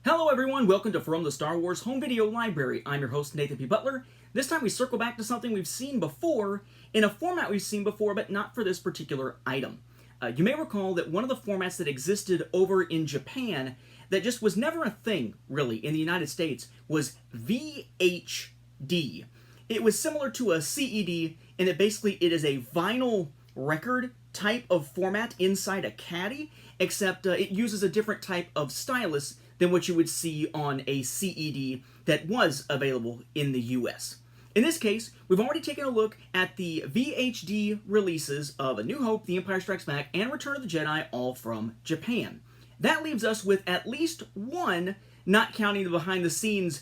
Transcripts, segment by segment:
Hello everyone, welcome to From the Star Wars Home Video Library. I'm your host, Nathan P. Butler. This time we circle back to something we've seen before, in a format we've seen before, but not for this particular item. You may recall that one of the formats that existed over in Japan that just was never a thing, really, in the United States was VHD. It was similar to a CED in that basically it is a vinyl record type of format inside a caddy, except it uses a different type of stylus than what you would see on a CED that was available in the US. In this case, we've already taken a look at the VHD releases of A New Hope, The Empire Strikes Back, and Return of the Jedi, all from Japan. That leaves us with at least one, not counting the behind-the-scenes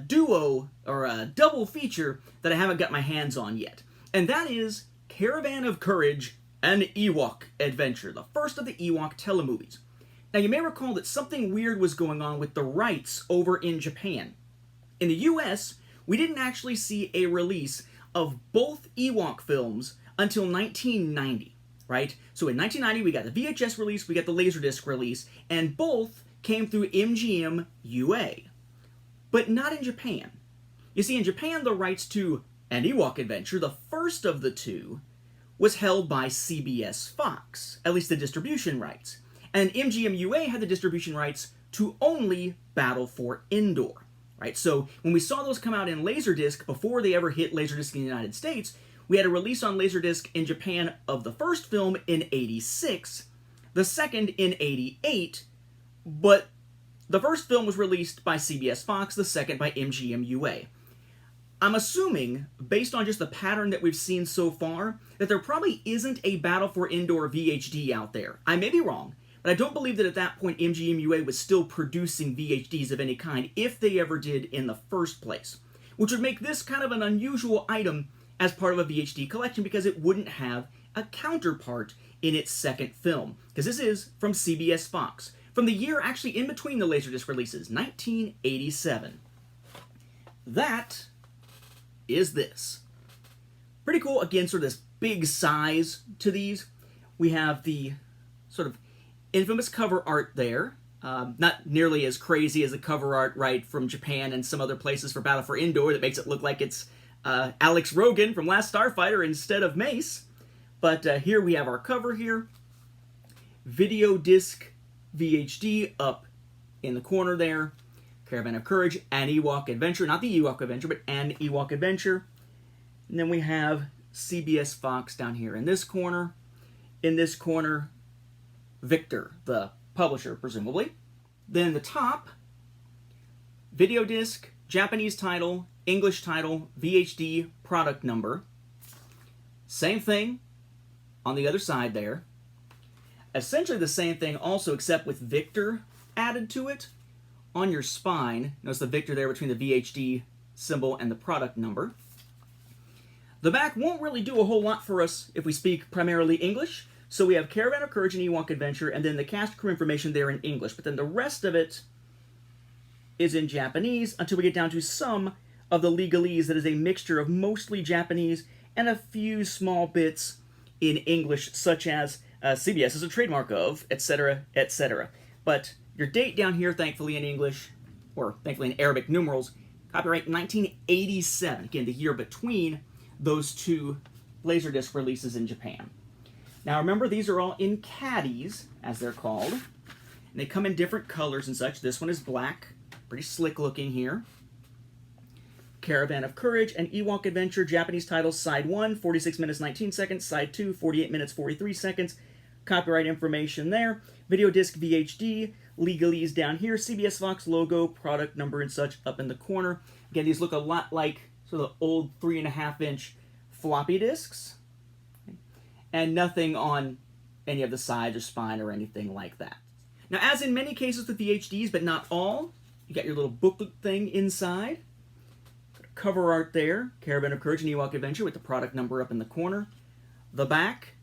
duo or a double feature that I haven't got my hands on yet. And that is Caravan of Courage, an Ewok adventure, the first of the Ewok telemovies. Now, you may recall that something weird was going on with the rights over in Japan. In the US, we didn't actually see a release of both Ewok films until 1990, right? So in 1990, we got the VHS release, we got the Laserdisc release, and both came through MGM UA. But not in Japan. You see, in Japan, the rights to An Ewok Adventure, the first of the two, was held by CBS Fox, at least the distribution rights. And MGM UA had the distribution rights to only Battle for Endor, right? So when we saw those come out in Laserdisc, before they ever hit Laserdisc in the United States, we had a release on Laserdisc in Japan of the first film in '86, the second in '88, but the first film was released by CBS Fox, the second by MGM UA. I'm assuming, based on just the pattern that we've seen so far, that there probably isn't a Battle for Endor VHD out there. I may be wrong, but I don't believe that at that point MGM UA was still producing VHDs of any kind, if they ever did in the first place. Which would make this kind of an unusual item as part of a VHD collection because it wouldn't have a counterpart in its second film. Because this is from CBS Fox, from the year actually in between the Laserdisc releases, 1987. That is this. Pretty cool. Again, sort of this big size to these. We have the sort of infamous cover art there. Not nearly as crazy as the cover art, right, from Japan and some other places for Battle for Endor that makes it look like it's Alex Rogan from Last Starfighter instead of Mace. But here we have our cover here. Video disc VHD up in the corner there. Caravan of Courage, An Ewok Adventure. Not the Ewok Adventure, but An Ewok Adventure. And then we have CBS Fox down here in this corner. In this corner, Victor, the publisher, presumably. Then the top, video disc, Japanese title, English title, VHD product number. Same thing on the other side there. Essentially the same thing also, except with Victor added to it. On your spine, notice the Victor there between the VHD symbol and the product number. The back won't really do a whole lot for us if we speak primarily English. So we have Caravan of Courage and Ewok Adventure, and then the cast crew information there in English. But then the rest of it is in Japanese until we get down to some of the legalese that is a mixture of mostly Japanese and a few small bits in English, such as CBS is a trademark of, etc., etc. But your date down here, thankfully in English, or thankfully in Arabic numerals, copyright 1987. Again, the year between those two Laserdisc releases in Japan. Now remember, these are all in caddies, as they're called. And they come in different colors and such. This one is black, pretty slick looking here. Caravan of Courage and Ewok Adventure, Japanese titles, Side 1, 46 minutes 19 seconds, Side 2, 48 minutes 43 seconds. Copyright information there. Video disc VHD, legalese down here, CBS Fox logo, product number and such up in the corner. Again, these look a lot like sort of old 3.5-inch floppy disks. And nothing on any of the sides or spine or anything like that. Now, as in many cases with VHDs, but not all, you got your little booklet thing inside. Cover art there, Caravan of Courage and Ewok Adventure with the product number up in the corner. The back,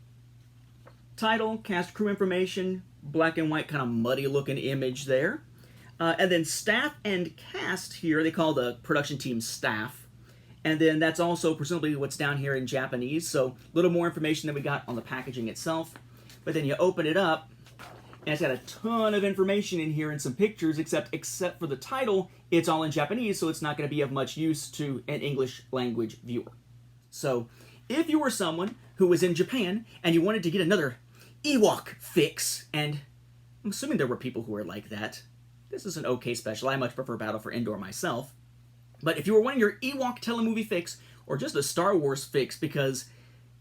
title, cast crew information, black and white kind of muddy looking image there. And then staff and cast here, they call the production team staff. And then that's also presumably what's down here in Japanese, so a little more information than we got on the packaging itself. But then you open it up, And it's got a ton of information in here and some pictures, except for the title, it's all in Japanese, so it's not going to be of much use to an English language viewer. So, if you were someone who was in Japan and you wanted to get another Ewok fix, and I'm assuming there were people who were like that, this is an okay special. I much prefer Battle for Endor myself. But if you were wanting your Ewok telemovie fix, or just a Star Wars fix, because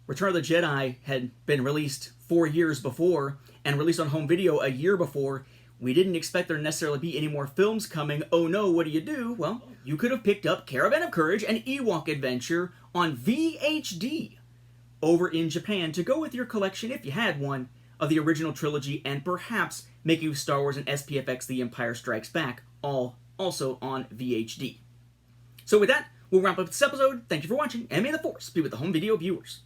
Return of the Jedi had been released 4 years before, and released on home video a year before, we didn't expect there to necessarily be any more films coming. Oh no, what do you do? Well, you could have picked up Caravan of Courage and Ewok Adventure on VHD over in Japan to go with your collection, if you had one, of the original trilogy, and perhaps making Star Wars and SPFX The Empire Strikes Back, all also on VHD. So with that, we'll wrap up this episode. Thank you for watching, and may the Force be with the home video viewers.